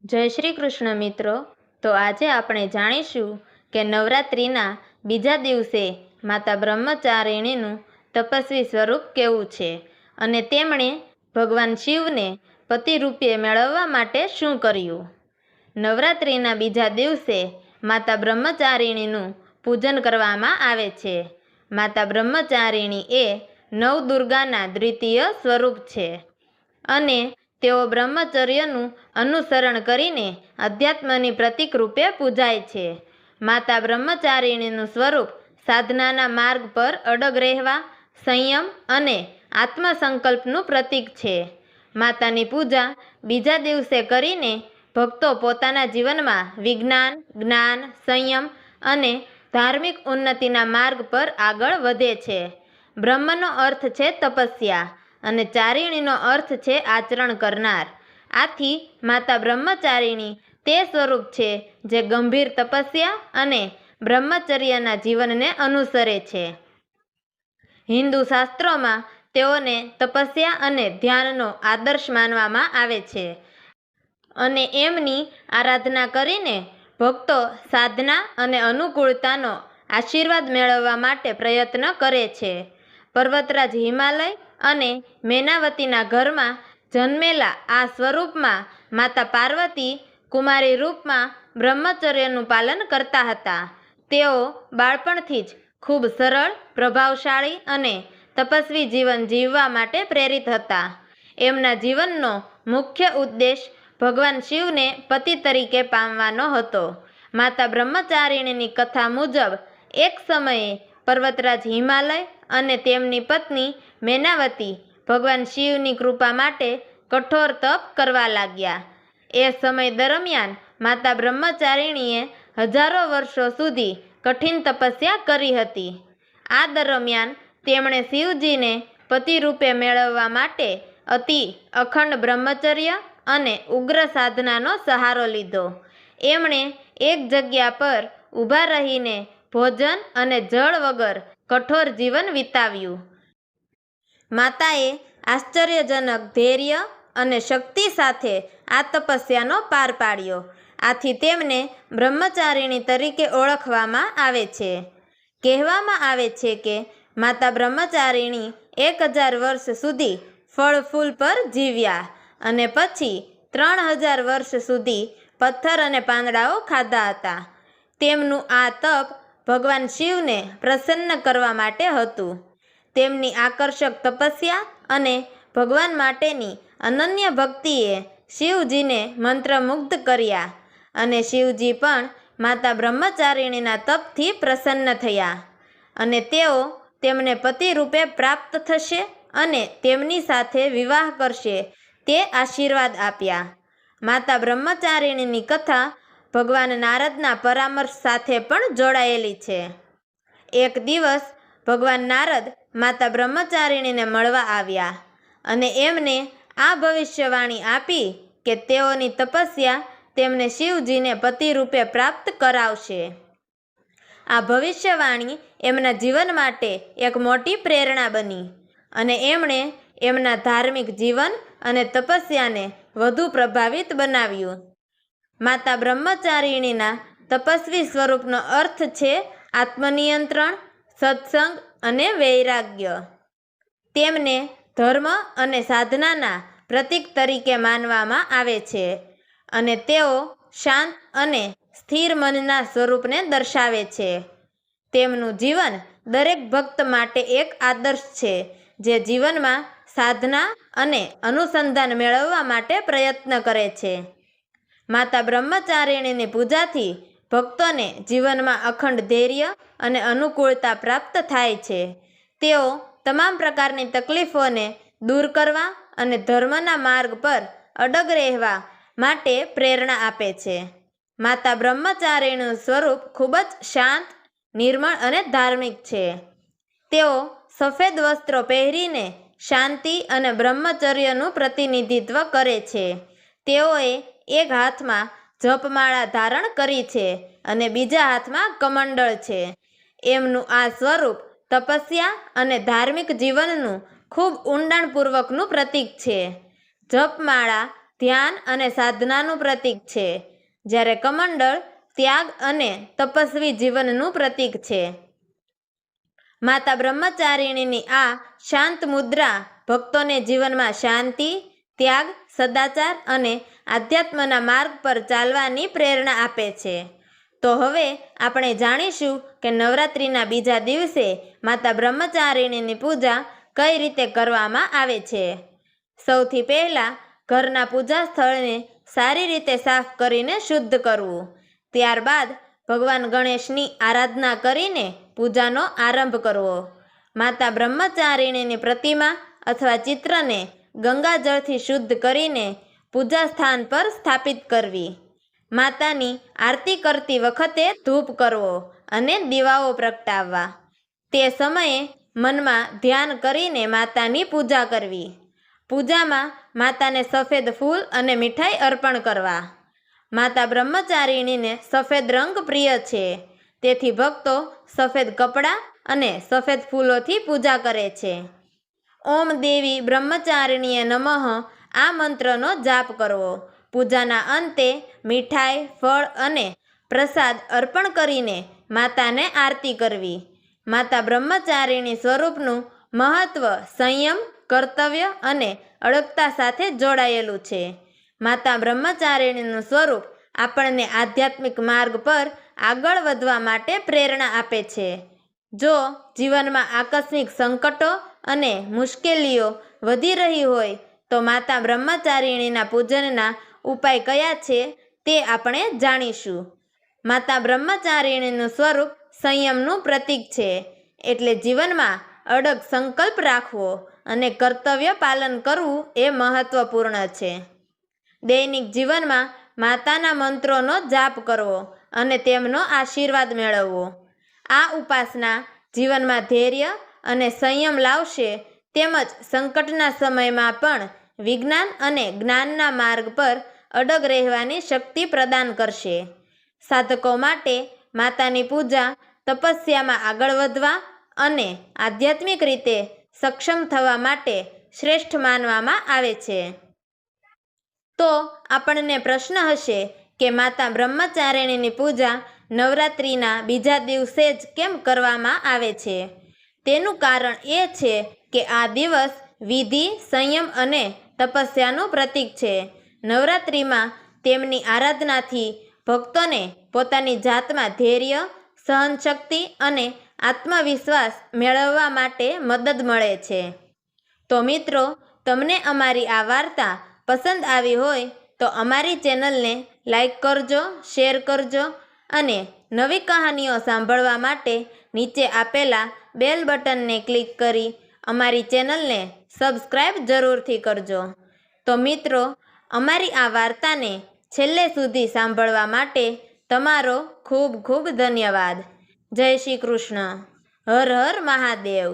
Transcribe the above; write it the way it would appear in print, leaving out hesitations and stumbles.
જય શ્રી કૃષ્ણ મિત્રો. તો આજે આપણે જાણીશું કે નવરાત્રિના બીજા દિવસે માતા બ્રહ્મચારિણીનું તપસ્વી સ્વરૂપ કેવું છે અને તેમણે ભગવાન શિવને પતિ રૂપે મેળવવા માટે શું કર્યું. નવરાત્રિના બીજા દિવસે માતા બ્રહ્મચારિણીનું પૂજન કરવામાં આવે છે. માતા બ્રહ્મચારિણી એ નવદુર્ગાના દ્વિતીય સ્વરૂપ છે અને તેઓ બ્રહ્મચર્યનું અનુસરણ કરીને અધ્યાત્મની પ્રતીક રૂપે પૂજાય છે. માતા બ્રહ્મચારિણીનું સ્વરૂપ સાધનાના માર્ગ પર અડગ રહેવા, સંયમ અને આત્મસંકલ્પનું પ્રતીક છે. માતાની પૂજા બીજા દિવસે કરીને ભક્તો પોતાના જીવનમાં વિજ્ઞાન, જ્ઞાન, સંયમ અને ધાર્મિક ઉન્નતિના માર્ગ પર આગળ વધે છે. બ્રહ્મનો અર્થ છે તપસ્યા અને ચારિણીનો અર્થ છે આચરણ કરનાર. આથી માતા બ્રહ્મચારિણી તે સ્વરૂપ છે જે ગંભીર તપસ્યા અને બ્રહ્મચર્યના જીવનને અનુસરે છે. હિન્દુ શાસ્ત્રોમાં તેઓને તપસ્યા અને ધ્યાનનો આદર્શ માનવામાં આવે છે અને એમની આરાધના કરીને ભક્તો સાધના અને અનુકૂળતાનો આશીર્વાદ મેળવવા માટે પ્રયત્ન કરે છે. પર્વતરાજ હિમાલય અને મેનાવતીના ઘરમાં જન્મેલા આ સ્વરૂપમાં માતા પાર્વતી કુમારી રૂપમાં બ્રહ્મચર્યનું પાલન કરતા હતા. તેઓ બાળપણથી જ ખૂબ સરળ, પ્રભાવશાળી અને તપસ્વી જીવન જીવવા માટે પ્રેરિત હતા. એમના જીવનનો મુખ્ય ઉદ્દેશ ભગવાન શિવને પતિ તરીકે પામવાનો હતો. માતા બ્રહ્મચારિણીની કથા મુજબ એક સમયે પર્વતરાજ હિમાલય અને તેમની પત્ની મેનાવતી ભગવાન શિવની કૃપા માટે કઠોર તપ કરવા લાગ્યા. એ સમય દરમિયાન માતા બ્રહ્મચારિણીએ હજારો વર્ષો સુધી કઠિન તપસ્યા કરી હતી. આ દરમિયાન તેમણે શિવજીને પતિ રૂપે મેળવવા માટે અખંડ બ્રહ્મચર્ય અને ઉગ્ર સાધનાનો સહારો લીધો. એમણે એક જગ્યા પર ઊભા રહીને ભોજન અને જળ વગર કઠોર જીવન વિતાવ્યું. માતાએ આશ્ચર્યજનક ધૈર્ય અને શક્તિ સાથે આ તપસ્યાનો પાર પાડ્યો. આથી તેમને બ્રહ્મચારિણી તરીકે ઓળખવામાં આવે છે. કહેવામાં આવે છે કે માતા બ્રહ્મચારિણી 1000 વર્ષ સુધી ફળ ફૂલ પર જીવ્યા અને પછી 3000 વર્ષ સુધી પથ્થર અને પાંદડાઓ ખાધા હતા. તેમનું આ તપ ભગવાન શિવને પ્રસન્ન કરવા માટે હતું. તેમની આકર્ષક તપસ્યા અને ભગવાન માટેની અનન્ય ભક્તિએ શિવજીને મંત્રમુગ્ધ કર્યા અને શિવજી પણ માતા બ્રહ્મચારિણીના તપથી પ્રસન્ન થયા અને તેઓ તેમને પતિ રૂપે પ્રાપ્ત થશે અને તેમની સાથે વિવાહ કરશે તે આશીર્વાદ આપ્યા. માતા બ્રહ્મચારિણીની કથા ભગવાન નારદના પરામર્શ સાથે પણ જોડાયેલી છે. એક દિવસ ભગવાન નારદ માતા બ્રહ્મચારિણીને મળવા આવ્યા અને એમને આ ભવિષ્યવાણી આપી કે તેઓની તપસ્યા તેમને શિવજીને પતિ રૂપે પ્રાપ્ત કરાવશે. આ ભવિષ્યવાણી એમના જીવન માટે એક મોટી પ્રેરણા બની અને એમણે એમના ધાર્મિક જીવન અને તપસ્યાને વધુ પ્રભાવિત બનાવ્યું. માતા બ્રહ્મચારિણીના તપસ્વી સ્વરૂપનો અર્થ છે આત્મનિયંત્રણ, સત્સંગ અને વૈરાગ્ય. તેમને ધર્મ અને સાધનાના પ્રતીક તરીકે માનવામાં આવે છે અને તેઓ શાંત અને સ્થિર મનના સ્વરૂપને દર્શાવે છે. તેમનું જીવન દરેક ભક્ત માટે એક આદર્શ છે જે જીવનમાં સાધના અને અનુસંધાન મેળવવા માટે પ્રયત્ન કરે છે. માતા બ્રહ્મચારિણીની પૂજાથી ભક્તોને જીવનમાં અખંડ ધૈર્ય અને અનુકૂળતા પ્રાપ્ત થાય છે. તેઓ તમામ પ્રકારની તકલીફોને દૂર કરવા અને ધર્મના માર્ગ પર અડગ રહેવા માટે પ્રેરણા આપે છે. માતા બ્રહ્મચારિણીનું સ્વરૂપ ખૂબ જ શાંત, નિર્મળ અને ધાર્મિક છે. તેઓ સફેદ વસ્ત્રો પહેરીને શાંતિ અને બ્રહ્મચર્યનું પ્રતિનિધિત્વ કરે છે. તેઓએ એક હાથમાં જપમાળા ધારણ કરી છે અને બીજા હાથમાં કમંડળ છે. એમનું આ સ્વરૂપ તપસ્યા અને ધાર્મિક જીવનનું ખૂબ ઊંડાણપૂર્વકનું પ્રતીક છે. જપમાળા ધ્યાન અને સાધનાનું પ્રતીક છે, જ્યારે કમંડળ ત્યાગ અને તપસ્વી જીવનનું પ્રતીક છે. માતા બ્રહ્મચારિણીની આ શાંત મુદ્રા ભક્તોને જીવનમાં શાંતિ, ત્યાગ, સદાચાર અને આધ્યાત્મના માર્ગ પર ચાલવાની પ્રેરણા આપે છે. તો હવે આપણે જાણીશું કે નવરાત્રિના બીજા દિવસે માતા બ્રહ્મચારિણીની પૂજા કઈ રીતે કરવામાં આવે છે. સૌથી પહેલાં ઘરના પૂજા સ્થળને સારી રીતે સાફ કરીને શુદ્ધ કરવું. ત્યારબાદ ભગવાન ગણેશની આરાધના કરીને પૂજાનો આરંભ કરવો. માતા બ્રહ્મચારિણીની પ્રતિમા અથવા ચિત્રને ગંગાજળથી શુદ્ધ કરીને પૂજા સ્થાન પર સ્થાપિત કરવી. માતાની આરતી કરતી વખતે ધૂપ કરવો અને દીવાઓ પ્રગટાવવા. તે સમયે મનમાં ધ્યાન કરીને માતાની પૂજા કરવી. પૂજામાં માતાને સફેદ ફૂલ અને મીઠાઈ અર્પણ કરવા. માતા બ્રહ્મચારિણીને સફેદ રંગ પ્રિય છે, તેથી ભક્તો સફેદ કપડાં અને સફેદ ફૂલોથી પૂજા કરે છે. ઓમ દેવી બ્રહ્મચારિણીએ નમઃ આ મંત્રનો જાપ કરવો. પૂજાના અંતે મીઠાઈ, ફળ અને પ્રસાદ અર્પણ કરીને માતાને આરતી કરવી. માતા બ્રહ્મચારિણી સ્વરૂપનું મહત્વ સંયમ, કર્તવ્ય અને અડગતા સાથે જોડાયેલું છે. માતા બ્રહ્મચારિણીનું સ્વરૂપ આપણને આધ્યાત્મિક માર્ગ પર આગળ વધવા માટે પ્રેરણા આપે છે. જો જીવનમાં આકસ્મિક સંકટો અને મુશ્કેલીઓ વધી રહી હોય તો માતા બ્રહ્મચારિણીના પૂજનના ઉપાય કયા છે તે આપણે જાણીશું. માતા બ્રહ્મચારિણીનું સ્વરૂપ સંયમનું પ્રતીક છે, એટલે જીવનમાં અડગ સંકલ્પ રાખવો અને કર્તવ્ય પાલન કરવું એ મહત્વપૂર્ણ છે. દૈનિક જીવનમાં માતાના મંત્રોનો જાપ કરવો અને તેમનો આશીર્વાદ મેળવવો. આ ઉપાસના જીવનમાં ધૈર્ય અને સંયમ લાવશે, તેમજ સંકટના સમયમાં પણ વિજ્ઞાન અને જ્ઞાનના માર્ગ પર અડગ રહેવાની શક્તિ પ્રદાન કરશે. સાધકો માટે માતાની પૂજા તપસ્યામાં આગળ વધવા અને આધ્યાત્મિક રીતે સક્ષમ થવા માટે શ્રેષ્ઠ માનવામાં આવે છે. તો આપણને પ્રશ્ન હશે કે માતા બ્રહ્મચારિણીની પૂજા નવરાત્રિના બીજા દિવસે જ કેમ કરવામાં આવે છે? તેનું કારણ એ છે કે આ દિવસ વિધિ, સંયમ અને તપસ્યાનું પ્રતીક છે. નવરાત્રિમાં તેમની આરાધનાથી ભક્તોને પોતાની જાતમાં ધૈર્ય, સહનશક્તિ અને આત્મવિશ્વાસ મેળવવા માટે મદદ મળે છે. તો મિત્રો, તમને અમારી આ વાર્તા પસંદ આવી હોય તો અમારી ચેનલને લાઈક કરજો, શેર કરજો અને નવી કહાનીઓ સાંભળવા માટે નીચે આપેલા બેલ બટનને ક્લિક કરી અમારી ચેનલને સબસ્ક્રાઈબ જરૂરથી કરજો. તો મિત્રો, અમારી આ વાર્તાને છેલ્લે સુધી સાંભળવા માટે તમારો ખૂબ ખૂબ ધન્યવાદ. જય શ્રી કૃષ્ણ. હર હર મહાદેવ.